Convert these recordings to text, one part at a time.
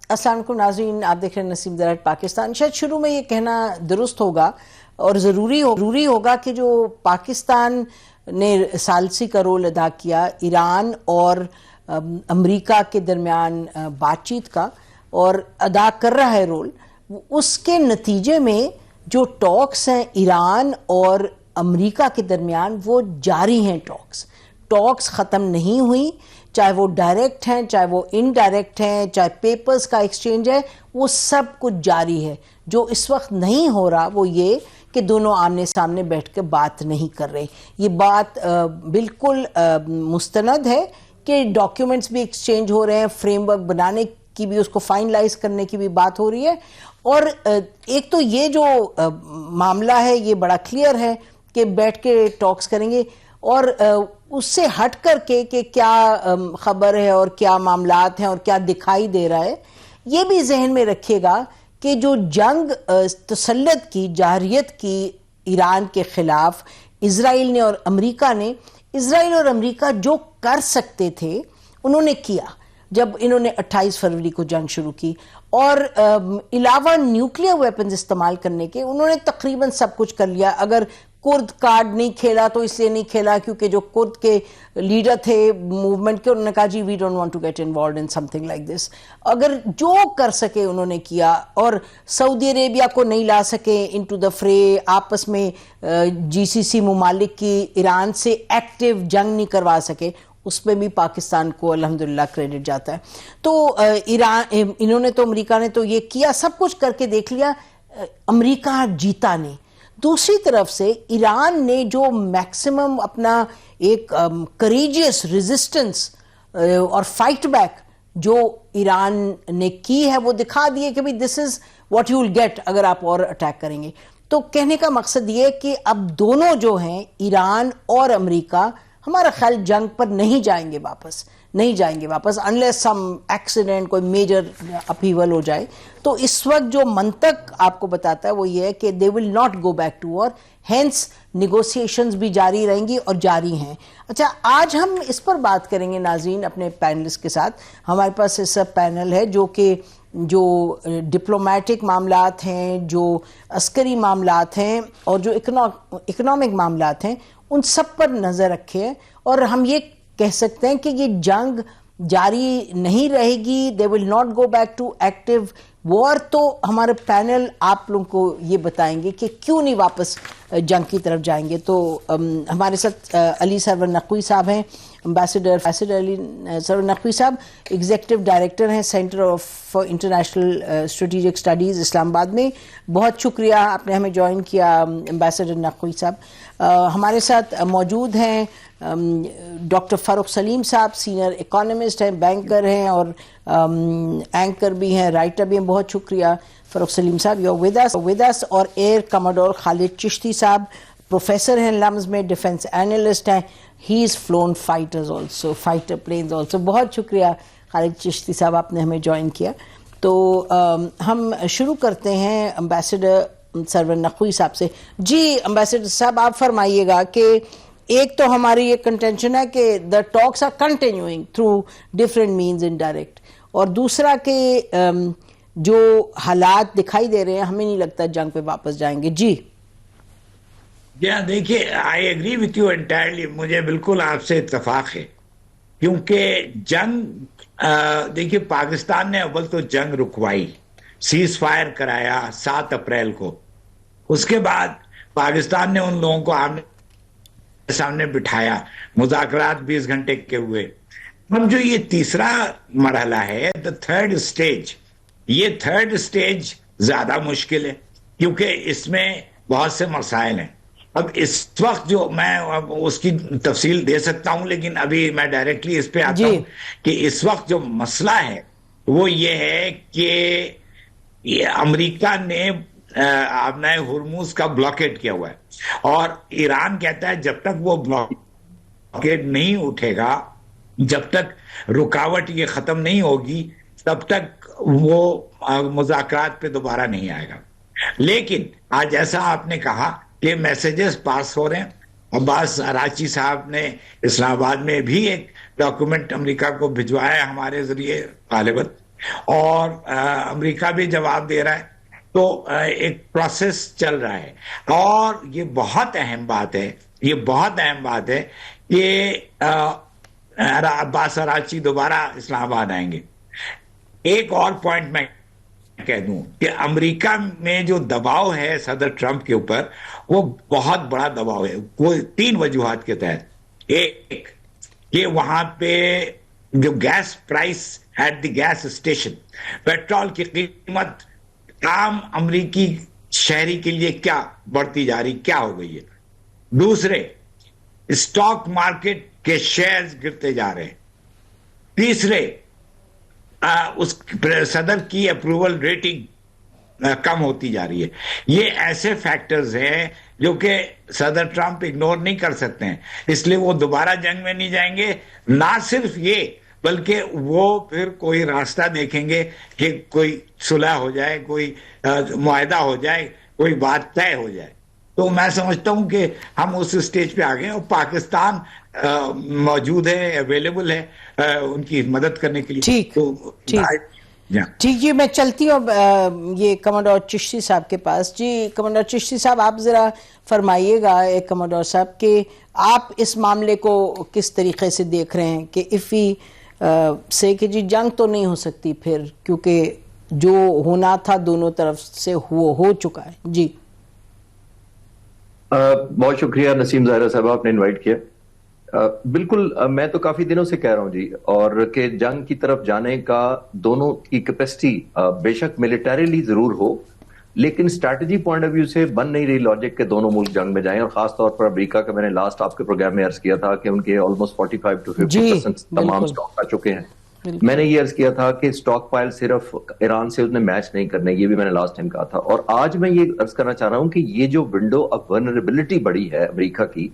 السلام علیکم ناظرین، آپ دیکھ رہے ہیں نسیم درائٹ پاکستان۔ شاید شروع میں یہ کہنا درست ہوگا اور ضروری ہوگا کہ جو پاکستان نے ثالثی کا رول ادا کیا ایران اور امریکہ کے درمیان بات چیت کا اور ادا کر رہا ہے رول، اس کے نتیجے میں جو ٹاکس ہیں ایران اور امریکہ کے درمیان وہ جاری ہیں۔ ٹاکس ختم نہیں ہوئی، چاہے وہ ڈائریکٹ ہیں چاہے وہ انڈائریکٹ ہیں، چاہے پیپرز کا ایکسچینج ہے، وہ سب کچھ جاری ہے۔ جو اس وقت نہیں ہو رہا وہ یہ کہ دونوں آمنے سامنے بیٹھ کے بات نہیں کر رہے۔ یہ بات بالکل مستند ہے کہ ڈاکیومنٹس بھی ایکسچینج ہو رہے ہیں، فریم ورک بنانے کی بھی، اس کو فائنلائز کرنے کی بھی بات ہو رہی ہے۔ اور ایک تو یہ جو معاملہ ہے یہ بڑا کلیئر ہے کہ بیٹھ کے ٹاکس کریں گے، اور اس سے ہٹ کر کے کہ کیا خبر ہے اور کیا معاملات ہیں اور کیا دکھائی دے رہا ہے، یہ بھی ذہن میں رکھیے گا کہ جو جنگ تسلط کی جارحیت کی ایران کے خلاف اسرائیل نے اور امریکہ نے، اسرائیل اور امریکہ جو کر سکتے تھے انہوں نے کیا جب انہوں نے 28 فروری کو جنگ شروع کی، اور علاوہ نیوکلیر ویپنز استعمال کرنے کے انہوں نے تقریباً سب کچھ کر لیا۔ اگر کرد کارڈ نہیں کھیلا تو اس لیے نہیں کھیلا کیونکہ جو کرد کے لیڈر تھے موومنٹ کے، انہوں نے کہا جی we don't want to get involved in something like this. اگر جو کر سکے انہوں نے کیا، اور سعودی عربیہ کو نہیں لا سکے انٹو دا فرے، آپس میں GCC ممالک کی ایران سے ایکٹیو جنگ نہیں کروا سکے، اس میں بھی پاکستان کو الحمدللہ کریڈٹ جاتا ہے۔ تو انہوں نے تو، امریکہ نے تو یہ کیا، سب کچھ کر کے دیکھ لیا، امریکہ جیتا نہیں۔ دوسری طرف سے ایران نے جو میکسیمم اپنا ایک کریجیس ریزسٹنس اور فائٹ بیک جو ایران نے کی ہے وہ دکھا دیے کہ this is what you will get اگر آپ اور اٹیک کریں گے۔ تو کہنے کا مقصد یہ کہ اب دونوں جو ہیں ایران اور امریکہ ہمارا خیال جنگ پر نہیں جائیں گے واپس انلیس سم ایکسیڈنٹ، کوئی میجر اپہیول ہو جائے۔ تو اس وقت جو منطق آپ کو بتاتا ہے وہ یہ ہے کہ they will not go back to war, hence negotiations بھی جاری رہیں گی اور جاری ہیں۔ اچھا، آج ہم اس پر بات کریں گے ناظرین اپنے پینلسٹ کے ساتھ۔ ہمارے پاس اس پینل ہے جو ڈپلومیٹک معاملات ہیں، جو عسکری معاملات ہیں اور جو اکنامک معاملات ہیں، ان سب پر نظر رکھے، اور ہم یہ کہہ سکتے ہیں کہ یہ جنگ جاری نہیں رہے گی، they will not go back to active war. تو ہمارے پینل آپ لوگوں کو یہ بتائیں گے کہ کیوں نہیں واپس جنگ کی طرف جائیں گے۔ تو ہمارے ساتھ علی سرور نقوی صاحب ہیں، امبیسڈر علی سرور نقوی صاحب ایگزیکٹو ڈائریکٹر ہیں Centre for International Strategic Studies Islamabad میں۔ بہت شکریہ آپ نے ہمیں جوائن کیا امبیسڈر نقوی صاحب۔ ہمارے ساتھ موجود ہیں ڈاکٹر فاروق سلیم صاحب، سینئر اکانومسٹ ہیں، بینکر ہیں اور اینکر بھی ہیں، رائٹر بھی ہیں۔ بہت شکریہ فاروق سلیم صاحب، یو ود اس۔ اور ایئر کموڈور خالد چشتی صاحب پروفیسر ہیں لمز میں، ڈیفنس اینالسٹ ہیں، ہی از فلون فائٹر پلینز آلسو۔ بہت شکریہ خالد چشتی صاحب، آپ نے ہمیں جوائن کیا۔ تو ہم شروع کرتے ہیں امبیسڈر سرور نقوی صاحب سے۔ جی امبیسڈر صاحب، آپ فرمائیے گا کہ ایک تو ہماری یہ کنٹینشن ہے کہ the talks are continuing through different means indirect، اور دوسرا کہ جو حالات دکھائی دے رہے ہیں ہمیں نہیں لگتا جنگ پہ واپس جائیں گے۔ جی دیکھیے، I agree with you entirely، مجھے بالکل آپ سے اتفاق ہے، کیونکہ جنگ دیکھیے پاکستان نے اول تو جنگ رکوائی، سیز فائر کرایا 7 اپریل کو، اس کے بعد پاکستان نے ان لوگوں کو سامنے بٹھایا، مذاکرات 20 گھنٹے کے ہوئے۔ اب جو یہ تیسرا مرحلہ ہے، the third stage، یہ تھرڈ سٹیج زیادہ مشکل ہے کیونکہ اس میں بہت سے مسائل ہیں۔ اب اس وقت جو میں اس کی تفصیل دے سکتا ہوں، لیکن ابھی میں ڈائریکٹلی اس پہ آتا ہوں کہ اس وقت جو مسئلہ ہے وہ یہ ہے کہ امریکہ نے اپنا ہرموز کا بلاکیڈ کیا ہوا ہے، اور ایران کہتا ہے جب تک وہ بلاکیڈ نہیں اٹھے گا، جب تک رکاوٹ یہ ختم نہیں ہوگی، تب تک وہ مذاکرات پہ دوبارہ نہیں آئے گا۔ لیکن آج ایسا آپ نے کہا کہ میسیجز پاس ہو رہے ہیں۔ عباس اراچی صاحب نے اسلام آباد میں بھی ایک ڈاکومنٹ امریکہ کو بھجوایا ہمارے ذریعے غالباً، اور امریکہ بھی جواب دے رہا ہے. تو ایک پروسیس چل رہا ہے. اور یہ بہت اہم بات ہے، یہ بہت اہم بات ہے کہ عباس اراغچی دوبارہ اسلام آباد آئیں گے. ایک اور پوائنٹ میں کہہ دوں کہ امریکہ میں جو دباؤ ہے صدر ٹرمپ کے اوپر، وہ بہت بڑا دباؤ ہے. وہ 3 وجوہات کے تحت. ایک کہ وہاں پہ جو gas price at the gas station, petrol کی قیمت عام امریکی شہری کے لیے کیا بڑھتی جا رہی، کیا ہو گئی ہے. دوسرے، اسٹاک مارکیٹ کے شیئرز گرتے جا رہے ہیں. تیسرے، اس صدر کی اپروول ریٹنگ کم ہوتی جا رہی ہے. یہ ایسے فیکٹرز ہیں جو کہ صدر ٹرمپ اگنور نہیں کر سکتے ہیں. اس لیے وہ دوبارہ جنگ میں نہیں جائیں گے. نہ صرف یہ بلکہ وہ پھر کوئی راستہ دیکھیں گے کہ کوئی صلح ہو جائے، کوئی معاہدہ ہو جائے، کوئی بات طے ہو جائے. تو میں سمجھتا ہوں کہ ہم اس سٹیج پہ آ گئے اور پاکستان موجود ہے، اویلیبل ہے ان کی مدد کرنے کے لیے. ٹھیک ٹھیک. جی میں چلتی ہوں یہ کمانڈر چشتی صاحب کے پاس. جی کمانڈر چشتی صاحب، آپ ذرا فرمائیے گا کمانڈر صاحب کہ آپ اس معاملے کو کس طریقے سے دیکھ رہے ہیں کہ افی سے کہ جی جنگ تو نہیں ہو سکتی پھر، کیونکہ جو ہونا تھا دونوں طرف سے ہو چکا ہے. جی بہت شکریہ نسیم ظاہرہ صاحب، آپ نے انوائٹ کیا. بالکل میں تو کافی دنوں سے کہہ رہا ہوں جی، اور کہ جنگ کی طرف جانے کا دونوں کی کیپیسٹی بے شک ملیٹریلی ضرور ہو، لیکن اسٹریٹجی پوائنٹ آف ویو سے بن نہیں رہی لاجک کہ دونوں ملک جنگ میں جائیں. اور خاص طور پر امریکہ کا میں نے لاسٹ آپ کے پروگرام میں عرض کیا تھا کہ ان کے آلموسٹ 45 to 50% تمام سٹاک آ چکے ہیں. میں نے یہ عرض کیا تھا کہ سٹاک پائل صرف ایران سے انہیں میچ نہیں کرنے، یہ بھی میں نے لاسٹ ٹائم کہا تھا. اور آج میں یہ عرض کرنا چاہ رہا ہوں کہ یہ جو ونڈو آف ولنریبلٹی بڑی ہے امریکہ کی،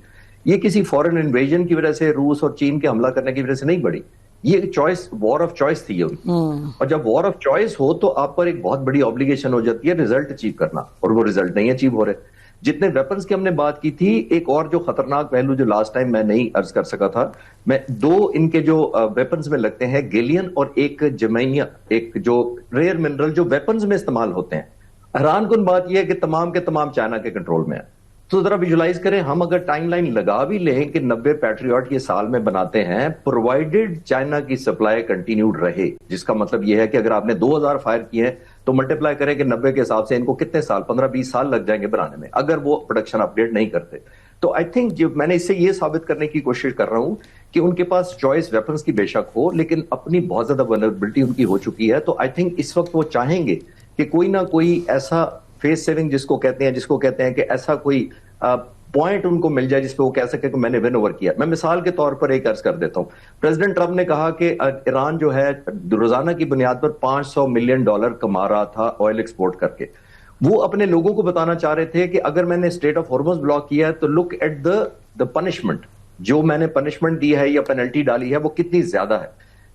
یہ کسی فورن انویژن کی وجہ سے، روس اور چین کے حملہ کرنے کی وجہ سے نہیں بڑی. یہ چوائس، وار آف چوائس تھی ان کی. اور جب وار آف چوائس ہو تو آپ پر ایک بہت بڑی آبلیگیشن ہو جاتی ہے ریزلٹ اچیو کرنا، اور وہ ریزلٹ نہیں اچیو ہو رہے. جتنے ویپنز کی ہم نے بات کی تھی، ایک اور جو خطرناک پہلو جو لاسٹ ٹائم میں نہیں عرض کر سکا تھا، میں دو ان کے جو ویپنز میں لگتے ہیں، گیلین اور ایک جمینیا، ایک جو ریئر منرل جو ویپنز میں استعمال ہوتے ہیں. حیران کن بات یہ ہے کہ تمام کے تمام چائنا کے کنٹرول میں ہیں. تو ذرا ویژولائز کریں، ہم اگر ٹائم لائن لگا بھی لیں کہ 90 پیٹریوٹ یہ سال میں بناتے ہیں، پرووائڈڈ چائنا کی سپلائی کنٹینیوڈ رہے، جس کا مطلب یہ ہے کہ اگر آپ نے 2000 فائر کیے ہیں تو ملٹیپلائی کریں کہ 90 کے حساب سے ان کو کتنے سال، 15-20 سال لگ جائیں گے بنانے میں، اگر وہ پروڈکشن اپ ڈیٹ نہیں کرتے. تو آئی تھنک جو میں نے اس سے یہ ثابت کرنے کی کوشش کر رہا ہوں کہ ان کے پاس چوائس ویپنز کی بے شک ہو، لیکن اپنی بہت زیادہ ولنریبلٹی ان کی ہو چکی ہے. تو آئی تھنک اس وقت وہ چاہیں گے کہ کوئی نہ کوئی ایسا فیس سیونگ جس کو کہتے ہیں کہ ایسا کوئی پوائنٹ ان کو مل جائے جس پہ وہ کہہ سکے کہ میں نے ون اوور کیا. میں مثال کے طور پر ایک عرض کر دیتا ہوں. پریزیڈنٹ ٹرمپ نے کہا کہ ایران جو ہے روزانہ کی بنیاد پر $500 ملین کما رہا تھا آئل ایکسپورٹ کر کے. وہ اپنے لوگوں کو بتانا چاہ رہے تھے کہ اگر میں نے اسٹریٹ آف ہارمز بلاک کیا ہے تو لک ایٹ دا پنشمنٹ، جو میں نے پنشمنٹ دی ہے یا پینلٹی ڈالی ہے وہ کتنی زیادہ ہے.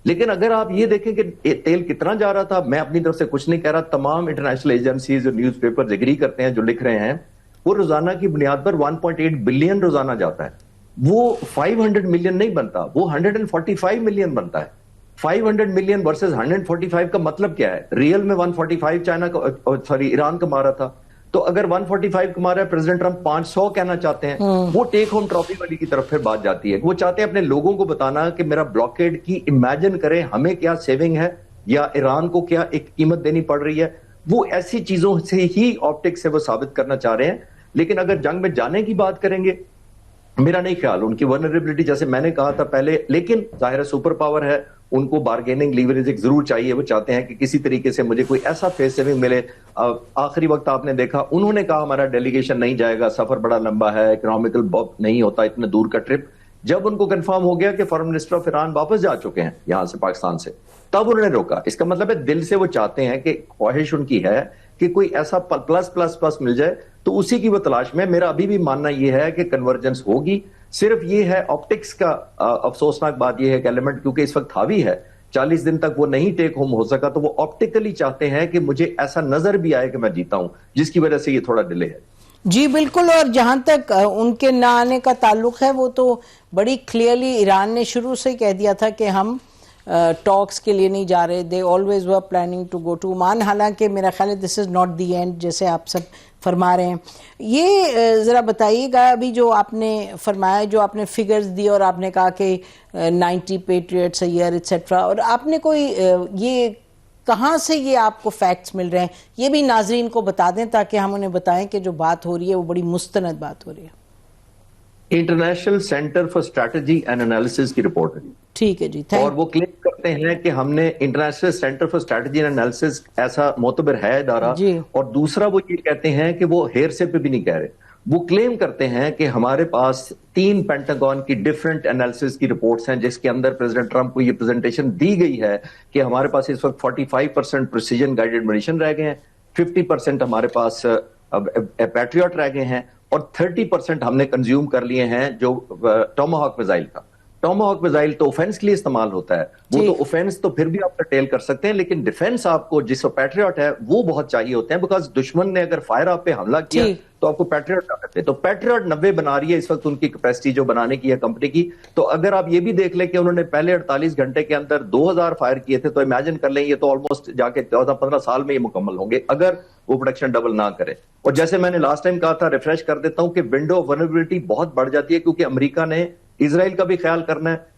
لیکن اگر آپ یہ دیکھیں کہ تیل کتنا جا رہا تھا، میں اپنی طرف سے کچھ نہیں کہہ رہا، تمام انٹرنیشنل ایجنسیز اور نیوز پیپرز ایگری کرتے ہیں جو لکھ رہے ہیں، وہ روزانہ کی بنیاد پر 1.8 بلین روزانہ جاتا ہے. وہ 500 ملین نہیں بنتا، وہ 145 ملین بنتا ہے. 500 ملین ورسز 145 کا مطلب کیا ہے؟ ریئل میں 145 ایران کما رہا تھا. تو اگر 145 کما رہا ہے، پریزیڈنٹ ٹرمپ 500 کہنا چاہتے ہیں، وہ ٹیک ہوم ٹرافی والی کی طرف پھر بات جاتی ہے. وہ چاہتے ہیں اپنے لوگوں کو بتانا کہ میرا بلاکیڈ کی امیجن کریں ہمیں کیا سیونگ ہے یا ایران کو کیا ایک قیمت دینی پڑ رہی ہے. وہ ایسی چیزوں سے ہی آپٹکس سے وہ ثابت کرنا چاہ رہے ہیں. لیکن اگر جنگ میں جانے کی بات کریں گے، میرا نہیں خیال ان کی ورنریبلٹی جیسے میں نے کہا تھا پہلے، لیکن ظاہر سپر پاور ہے، ان کو بارگیننگ لیوریج ضرور چاہیے. وہ چاہتے ہیں کہ کسی طریقے سے مجھے کوئی ایسا فیس سیونگ ملے. آخری وقت آپ نے دیکھا انہوں نے کہا ہمارا ڈیلیگیشن نہیں جائے گا، سفر بڑا لمبا ہے، اکنامیکل نہیں ہوتا اتنے دور کا ٹرپ. جب ان کو کنفرم ہو گیا کہ فارن منسٹر آف ایران واپس جا چکے ہیں یہاں سے پاکستان سے، تب انہوں نے روکا. اس کا مطلب ہے دل سے وہ چاہتے ہیں کہ خواہش ان کی ہے کہ کوئی ایسا پلس مل جائے. تو اسی کی وہ تلاش میں، میرا ابھی بھی ماننا یہ ہے کہ کنورجنس ہوگی. صرف یہ ہے آپٹکس کا افسوسناک بات یہ ہے کہ ایلیمنٹ کیونکہ اس وقت حاوی ہے، 40 دن تک وہ نہیں ٹیک ہوم ہو سکا، تو وہ آپٹیکلی چاہتے ہیں کہ مجھے ایسا نظر بھی آئے کہ میں جیتا ہوں، جس کی وجہ سے یہ تھوڑا ڈیلے ہے. جی بالکل. اور جہاں تک ان کے نہ آنے کا تعلق ہے، وہ تو بڑی کلیئرلی ایران نے شروع سے کہہ دیا تھا کہ ہم ٹاکس کے لیے نہیں جا رہے. They always were planning to go to Oman, حالانکہ میرا خیال ہے دس از ناٹ دی اینڈ جیسے آپ سب فرما رہے ہیں. یہ ذرا بتائیے گا, ابھی جو آپ نے فرمایا, جو آپ نے فگرز دی اور آپ نے کہا کہ 90 پیٹریٹس اے ایئر ایٹسیٹرا, اور آپ نے کوئی یہ کہاں سے یہ آپ کو فیکٹس مل رہے ہیں, یہ بھی ناظرین کو بتا دیں تاکہ ہم انہیں بتائیں کہ جو بات ہو رہی ہے وہ بڑی مستند بات ہو رہی ہے. International centre for strategy and analysis کی رپورٹ ہے. ٹھیک ہے جی, اور وہ کلیم کرتے ہیں کہ ہم نے international centre for strategy and analysis ایسا معتبر ہے ادارہ, اور دوسرا وہ یہ کہتے ہیں کہ وہ ہیرسے پہ بھی نہیں کہہ رہے, وہ کلیم کرتے ہیں کہ ہمارے پاس 3 پینٹاگون کی ڈیفرنٹ انالیسس کی رپورٹس ہیں جس کے اندر پریزیڈنٹ ٹرمپ کو یہ پریزنٹیشن دی گئی ہے کہ ہمارے پاس اس وقت 45% پریسیجن گائیڈڈ منیشن رہ گئے ہیں, 50% ہمارے پاس پیٹریوٹ رہ گئے ہیں, اور 30% ہم نے کنزیوم کر لیے ہیں جو ٹوماہاک میزائل کا. ٹوماہاک میزائل تو اوفینس کے لیے استعمال ہوتا ہے, وہ تو اوفینس تو پھر بھی آپ ریٹیل کر سکتے ہیں, لیکن ڈیفینس آپ کو جس پیٹریوٹ ہے وہ بہت چاہیے ہوتے ہیں, بیکاز دشمن نے اگر فائر آپ پہ حملہ کیا تو آپ کو پیٹریوٹ نہ کرتے. تو پیٹریوٹ 90 بنا رہی ہے اس وقت ان کی کیپیسٹی جو بنانے کی ہے کمپنی کی. تو اگر آپ یہ بھی دیکھ لیں کہ انہوں نے پہلے 48 گھنٹے کے اندر 2000 فائر کیے تھے, تو امیجن کر لیں یہ تو آلموسٹ جا کے 14-15 سال میں یہ مکمل ہوں گے اگر وہ پروڈکشن ڈبل نہ کرے. اور جیسے میں نے لاسٹ ٹائم کہا تھا, ریفریش کر دیتا ہوں کہ ونڈو آف ولنریبلٹی بہت بڑھ جاتی ہے, کیونکہ امریکہ نے اسرائیل کا بھی خیال کرنا ہے,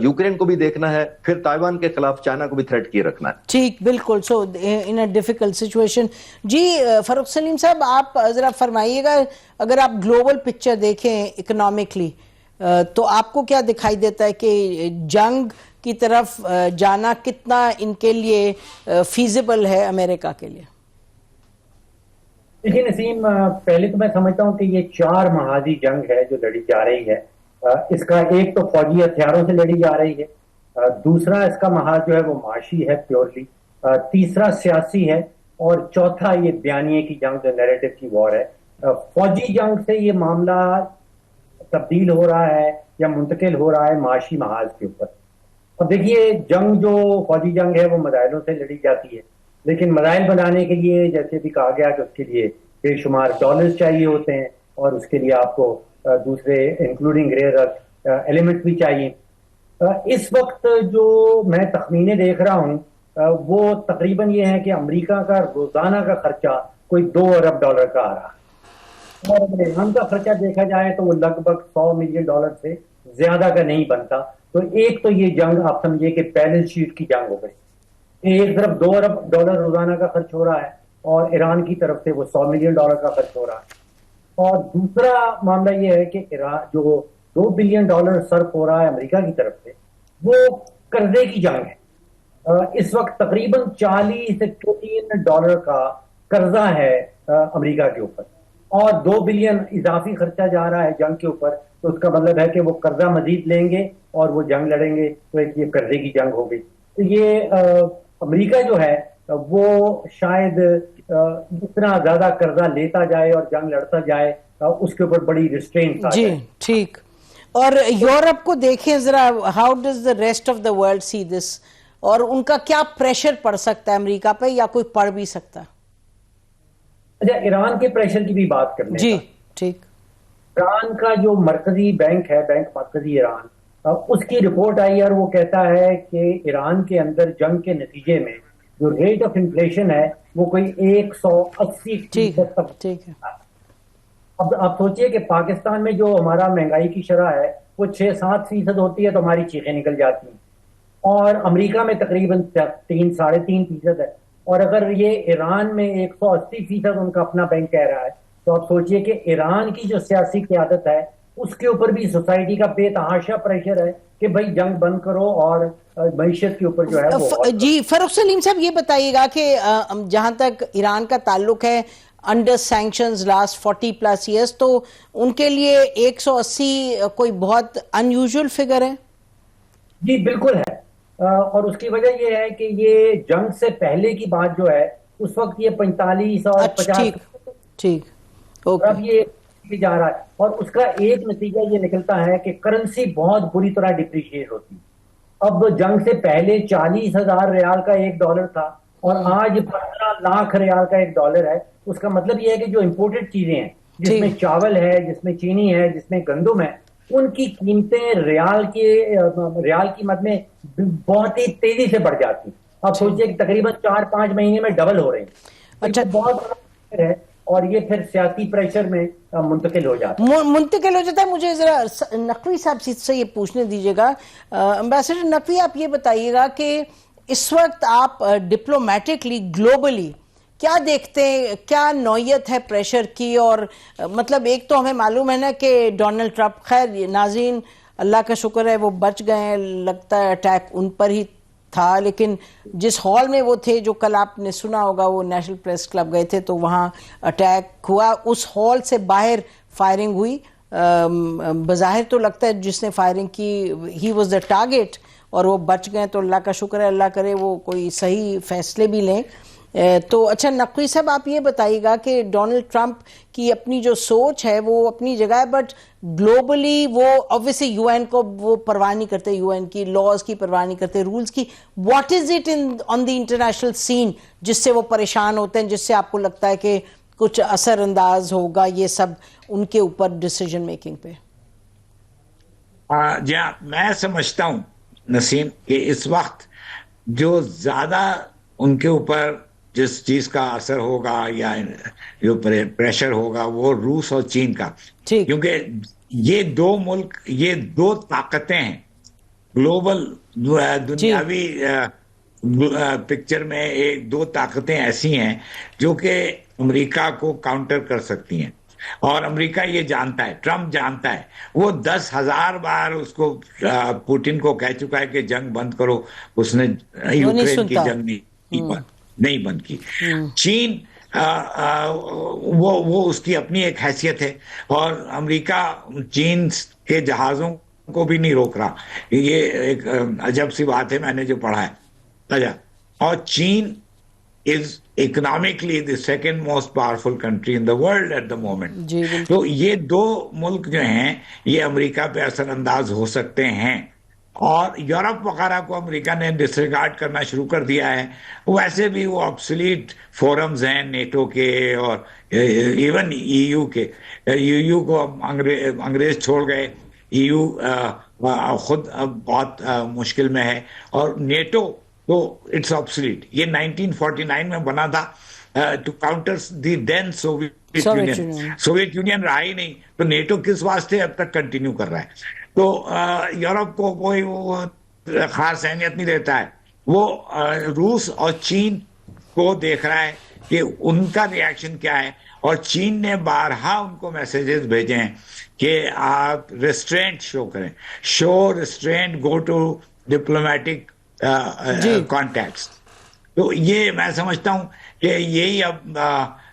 یوکرین کو بھی دیکھنا ہے, پھر تائیوان کے خلاف چائنا کو بھی تھریٹ کیے رکھنا ہے. ٹھیک, بالکل. سو ان اے ڈیفیکلٹ سچویشن. جی فاروق سلیم صاحب, آپ ذرا فرمائیے گا, اگر آپ گلوبل پکچر دیکھیں اکنامکلی تو آپ کو کیا دکھائی دیتا ہے کہ جنگ کی طرف جانا کتنا ان کے لیے فیزیبل ہے امریکہ کے لیے؟ دیکھیے نسیم, پہلے تو میں سمجھتا ہوں کہ یہ 4 محاذی جنگ ہے جو لڑی جا رہی ہے. اس کا ایک تو فوجی ہتھیاروں سے لڑی جا رہی ہے, دوسرا اس کا محاذ جو ہے وہ معاشی ہے پیورلی, تیسرا سیاسی ہے, اور چوتھا یہ بیانیے کی جنگ جو نیریٹو کی وار ہے. فوجی جنگ سے یہ معاملہ تبدیل ہو رہا ہے یا منتقل ہو رہا ہے معاشی محاذ کے اوپر. اب دیکھیے, جنگ جو فوجی جنگ ہے وہ میزائلوں سے لڑی جاتی ہے, لیکن میزائل بنانے کے لیے جیسے بھی کہا گیا کہ اس کے لیے بے شمار ڈالرز چاہیے ہوتے ہیں, اور اس کے لیے آپ کو دوسرے انکلوڈنگ ریئر ارتھ ایلیمنٹ بھی چاہیے. اس وقت جو میں تخمینے دیکھ رہا ہوں وہ تقریباً یہ ہے کہ امریکہ کا روزانہ کا خرچہ کوئی $2 ارب کا آ رہا ہے, اور اگر ایران کا خرچہ دیکھا جائے تو وہ لگ بھگ $100 ملین سے زیادہ کا نہیں بنتا. تو ایک تو یہ جنگ آپ سمجھیے کہ بیلنس شیٹ کی جنگ ہو گئی. ایک طرف $2 ارب روزانہ کا خرچ ہو رہا ہے, اور ایران کی طرف سے وہ $100 ملین کا خرچ ہو رہا ہے. اور دوسرا معاملہ یہ ہے کہ جو $2 بلین صرف ہو رہا ہے امریکہ کی طرف سے, وہ قرضے کی جنگ ہے. اس وقت تقریباً $40 ٹریلین کا قرضہ ہے امریکہ کے اوپر, اور $2 بلین اضافی خرچہ جا رہا ہے جنگ کے اوپر. تو اس کا مطلب ہے کہ وہ قرضہ مزید لیں گے اور وہ جنگ لڑیں گے, تو ایک یہ قرضے کی جنگ ہو گئی. تو یہ امریکہ جو ہے وہ شاید اتنا زیادہ قرضہ لیتا جائے اور جنگ لڑتا جائے, اس کے اوپر بڑی ریسٹرینٹ. جی ٹھیک. اور یورپ کو دیکھیں ذرا, how does the rest of the world see this, اور ان کا کیا پریشر پڑ سکتا ہے امریکہ پہ, یا کوئی پڑ بھی سکتا ہے؟ اچھا, ایران کے پریشر کی بھی بات کریں. جی ٹھیک. ایران کا جو مرکزی بینک ہے, بینک مرکزی ایران, اس کی رپورٹ آئی اور وہ کہتا ہے کہ ایران کے اندر جنگ کے نتیجے میں جو ریٹ آف انفلیشن ہے وہ کوئی 180% تک. اب آپ سوچئے کہ پاکستان میں جو ہمارا مہنگائی کی شرح ہے وہ 6-7% ہوتی ہے تو ہماری چیخیں نکل جاتی ہیں, اور امریکہ میں تقریباً 3-3.5% ہے. اور اگر یہ ایران میں 180% ان کا اپنا بینک کہہ رہا ہے, تو آپ سوچئے کہ ایران کی جو سیاسی قیادت ہے اس کے اوپر بھی سوسائٹی کا بے تحاشا پریشر ہے کہ بھائی جنگ بند کرو, اور معیشت کے اوپر جو ہے وہ. جی فاروق سلیم صاحب, یہ بتائیے گا کہ جہاں تک ایران کا تعلق ہے, انڈر سینکشنز لاسٹ 40+ ایئرس, تو ان کے لیے 180 کوئی بہت انیوژل فگر ہے؟ جی بالکل ہے, اور اس کی وجہ یہ ہے کہ یہ جنگ سے پہلے کی بات جو ہے اس وقت یہ 45 اور 50. ٹھیک. اب یہ جا رہا ہے, اور اس کا ایک نتیجہ یہ نکلتا ہے کہ کرنسی بہت بری طرح ڈپریشیٹ ہوتی ہے. اب جنگ سے پہلے 40,000 ریال کا $1 تھا, اور آج 15 لاکھ ریال کا $1 ہے. اس کا مطلب یہ ہے کہ جو امپورٹڈ چیزیں ہیں, جس میں چاول ہے, جس میں چینی ہے, جس میں گندم ہے, ان کی قیمتیں ریال قیمت میں بہت ہی تیزی سے بڑھ جاتی ہیں. آپ سوچیے کہ تقریباً 4-5 مہینے میں ڈبل ہو رہے ہیں. اچھا, بہت بڑا ہے اور یہ پھر سیاسی پریشر میں منتقل ہو جاتا ہے. مجھے ذرا نقوی صاحب سے یہ پوچھنے دیجیے گا, امبیسڈر نقوی آپ یہ بتائیے گا کہ اس وقت آپ ڈپلومیٹکلی گلوبلی کیا دیکھتے ہیں, کیا نوعیت ہے پریشر کی؟ اور مطلب ایک تو ہمیں معلوم ہے نا کہ ڈونلڈ ٹرمپ, خیر ناظرین اللہ کا شکر ہے وہ بچ گئے ہیں, لگتا ہے اٹیک ان پر ہی تھا, لیکن جس ہال میں وہ تھے, جو کل آپ نے سنا ہوگا وہ نیشنل پریس کلب گئے تھے تو وہاں اٹیک ہوا, اس ہال سے باہر فائرنگ ہوئی, بظاہر تو لگتا ہے جس نے فائرنگ کی ہی واز دا ٹارگیٹ اور وہ بچ گئے, تو اللہ کا شکر ہے, اللہ کرے وہ کوئی صحیح فیصلے بھی لیں. تو اچھا نقوی صاحب آپ یہ بتائیے گا کہ ڈونلڈ ٹرمپ کی اپنی جو سوچ ہے وہ اپنی جگہ ہے, بٹ گلوبلی وہ obviously یو این کو وہ پرواہ نہیں کرتے, یو این کی لاز کی پرواہ نہیں کرتے, رولز کی. What is it on the international scene جس سے وہ پریشان ہوتے ہیں, جس سے آپ کو لگتا ہے کہ کچھ اثر انداز ہوگا یہ سب ان کے اوپر ڈیسیجن میکنگ پہ؟ جی ہاں, میں سمجھتا ہوں نسیم کہ اس وقت جو زیادہ ان کے اوپر جس چیز کا اثر ہوگا یا جو پریشر ہوگا وہ روس اور چین کا, کیونکہ یہ دو ملک, یہ دو طاقتیں ہیں گلوبل دنیاوی پکچر میں, ایک دو طاقتیں ایسی ہیں جو کہ امریکہ کو کاؤنٹر کر سکتی ہیں. اور امریکہ یہ جانتا ہے, ٹرمپ جانتا ہے, وہ 10,000 بار اس کو پوٹن کو کہہ چکا ہے کہ جنگ بند کرو, اس نے یوکرین کی جنگ نہیں بند کی. چین وہ اس کی اپنی ایک حیثیت ہے, اور امریکہ چین کے جہازوں کو بھی نہیں روک رہا. یہ ایک عجب سی بات ہے, میں نے جو پڑھا ہے. اور چین is economically the second most powerful country in the world at the moment. تو یہ دو ملک جو ہیں یہ امریکہ پہ اثر انداز ہو سکتے ہیں, اور یورپ وغیرہ کو امریکا نے ڈس ریگارڈ کرنا شروع کر دیا ہے. ویسے بھی وہ obsolete فورمز ہیں نیٹو کے اور ایون ای یو کے. یو کو انگریز چھوڑ گئے, ای یو خود بہت مشکل میں ہے, اور نیٹو تو اٹس obsolete. یہ 1949 میں بنا تھا to counter the then Soviet Union. Soviet Union رہا ہی نہیں, تو نیٹو کس واسطے اب تک کنٹینیو کر رہا ہے. تو یورپ کو کوئی وہ خاص اہمیت نہیں دیتا ہے, وہ روس اور چین کو دیکھ رہا ہے کہ ان کا ریاکشن کیا ہے. اور چین نے بارہا ان کو میسیجز بھیجے ہیں کہ آپ ریسٹرینٹ شو کریں, show restraint, go to diplomatic contacts. تو یہ میں سمجھتا ہوں کہ یہی اب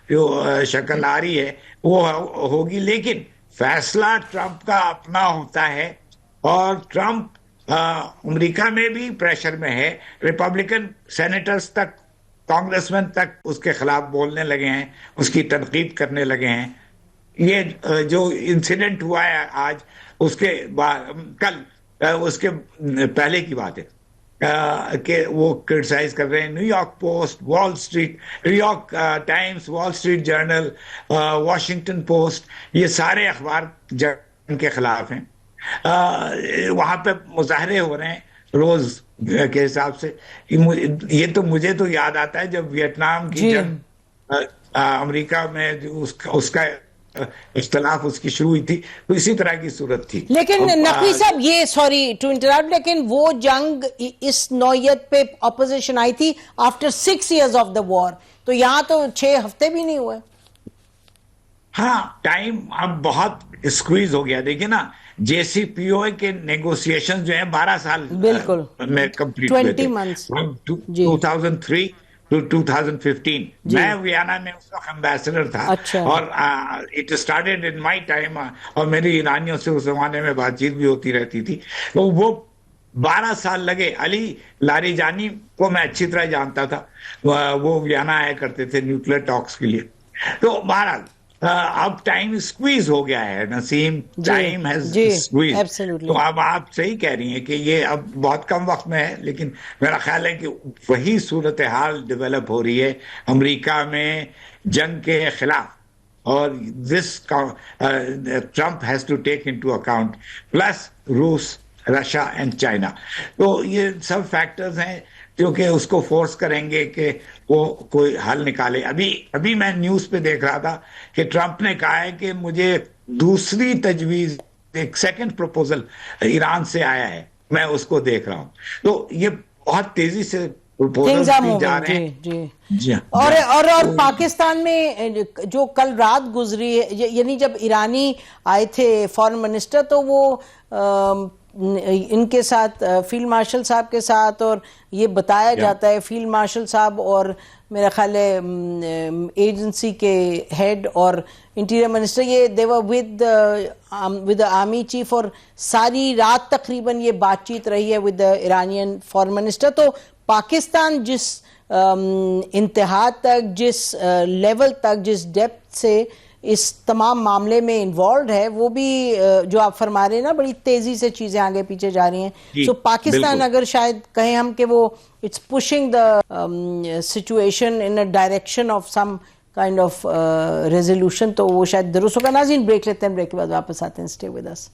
جو شکل آ رہی ہے وہ ہوگی, لیکن فیصلہ ٹرمپ کا اپنا ہوتا ہے, اور ٹرمپ امریکہ میں بھی پریشر میں ہے. ریپبلکن سینیٹرز تک, کانگریس مین تک اس کے خلاف بولنے لگے ہیں, اس کی تنقید کرنے لگے ہیں. یہ جو انسیڈنٹ ہوا ہے آج, اس کے کل اس کے پہلے کی بات ہے کہ وہ کرٹیسائز کر رہے ہیں New York Post, Wall Street, New York Times, Wall Street Journal, Washington Post, یہ سارے اخبار جنگ کے خلاف ہیں. وہاں پہ مظاہرے ہو رہے ہیں روز کے حساب سے. یہ تو مجھے تو یاد آتا ہے جب ویتنام کی جنگ امریکہ میں اس کا اختلاف اس کی شروع ہوئی تھی, تو اسی طرح کی صورت تھی. لیکن نقوی صاحب یہ سوری ٹو انٹرپٹ, لیکن وہ جنگ اس نوعیت پہ اپوزیشن آئی تھی آفٹر 6 years آف دا وار, تو یہاں تو 6 ہفتے بھی نہیں ہوئے. ہاں, ٹائم اب بہت اسکویز ہو گیا. دیکھیں نا, جے سی پی او کے نیگوسیشن جو ہیں 12 سال بالکل میں کمپلیٹ ہوئے تھے, 20 months 2003 to 2015. میں ویانا میں اس وقت امبیسڈر تھا, اور it started in my time, اور میری ایرانیوں سے اس زمانے میں بات چیت بھی ہوتی رہتی تھی. تو وہ 12 سال لگے. علی لاریجانی کو میں اچھی طرح جانتا تھا, وہ ویانا آیا کرتے تھے نیوکلیر ٹاکس کے لیے. تو بہرحال اب ٹائم اسکویز ہو گیا ہے نسیم, ٹائم ہیز اسکویز. تو اب آپ صحیح کہہ رہی ہیں کہ یہ اب بہت کم وقت میں ہے, لیکن میرا خیال ہے کہ وہی صورتحال ڈیولپ ہو رہی ہے امریکہ میں جنگ کے خلاف. اور this Trump has to take into account, plus روس, رشیا اینڈ چائنا. تو یہ سب فیکٹرز ہیں جو کہ اس کو فورس کریں گے کہ وہ کوئی حل نکالے. ابھی میں نیوز پہ دیکھ رہا تھا کہ ٹرمپ نے کہا ہے کہ مجھے دوسری تجویز، ایک سیکنڈ پروپوزل ایران سے آیا ہے، میں اس کو دیکھ رہا ہوں. تو یہ بہت تیزی سے جا رہے ہیں. اور پاکستان میں جو کل رات گزری ہے، یعنی جب ایرانی آئے تھے فارن منسٹر، تو وہ ان کے ساتھ فیلڈ مارشل صاحب کے ساتھ، اور یہ بتایا جاتا ہے فیلڈ مارشل صاحب اور میرا خیال ہے ایجنسی کے ہیڈ اور انٹیریئر منسٹر، یہ they were with the army chief، اور ساری رات تقریباً یہ بات چیت رہی ہے with the Iranian foreign minister. تو پاکستان جس انتہا تک، جس لیول تک، جس ڈیپتھ سے اس تمام معاملے میں انوالوڈ ہے، وہ بھی جو آپ فرما رہے ہیں نا، بڑی تیزی سے چیزیں آگے پیچھے جا رہی ہیں. سو پاکستان اگر شاید کہیں ہم کہ وہ it's pushing the situation in a direction of some kind of resolution, تو وہ شاید درست ہوگا. ناظرین بریک لیتے ہیں، بریک کے بعد واپس آتے ہیں. Stay with us.